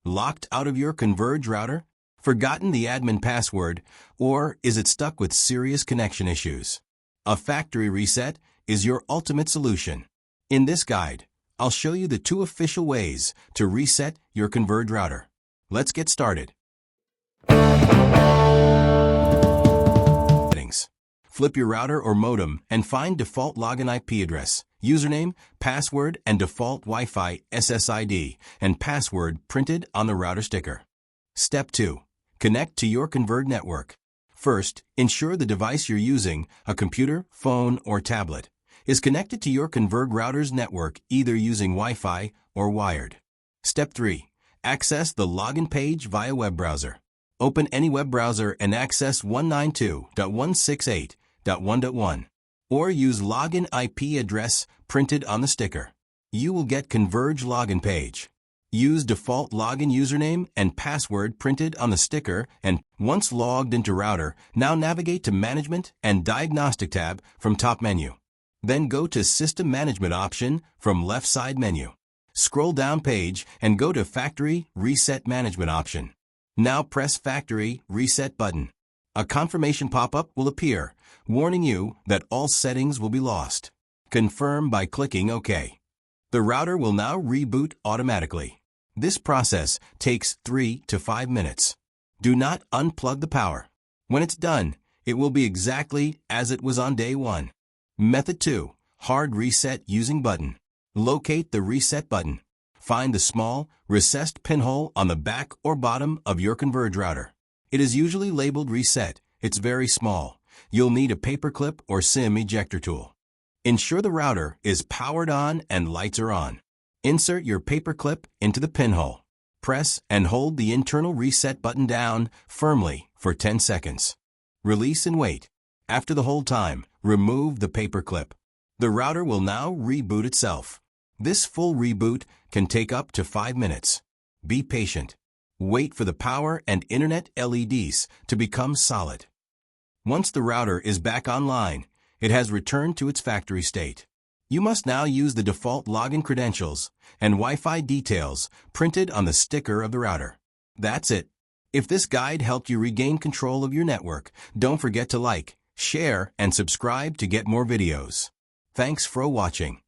Locked out of your Converge router? Forgotten the admin password? Or is it stuck with serious connection issues? A factory reset is your ultimate solution. In this guide, I'll show you the 2 official ways to reset your Converge router. Let's get started. Settings. Flip your router or modem and find default login IP address, username, password, and default Wi-Fi SSID and password printed on the router sticker. Step 2. Connect to your Converge network. First, ensure the device you're using, a computer, phone, or tablet, is connected to your Converge router's network either using Wi-Fi or wired. Step 3. Access the login page via web browser. Open any web browser and access 192.168.1.1 or use login IP address printed on the sticker. You will get Converge login page. Use default login username and password printed on the sticker, and once logged into router, now navigate to Management and Diagnostic tab from top menu. Then go to System Management option from left side menu. Scroll down page and go to Factory Reset Management option. Now press Factory Reset button. A confirmation pop-up will appear, warning you that all settings will be lost. Confirm by clicking OK. The router will now reboot automatically. This process takes 3 to 5 minutes. Do not unplug the power. When it's done, it will be exactly as it was on day 1. Method 2. Hard reset using button. Locate the reset button. Find the small, recessed pinhole on the back or bottom of your Converge router. It is usually labeled reset. It's very small. You'll need a paperclip or SIM ejector tool. Ensure the router is powered on and lights are on. Insert your paperclip into the pinhole. Press and hold the internal reset button down firmly for 10 seconds. Release and wait. After the hold time, remove the paperclip. The router will now reboot itself. This full reboot can take up to 5 minutes. Be patient. Wait for the power and internet LEDs to become solid. Once the router is back online, it has returned to its factory state. You must now use the default login credentials and Wi-Fi details printed on the sticker of the router. That's it. If this guide helped you regain control of your network, don't forget to like, share, and subscribe to get more videos. Thanks for watching.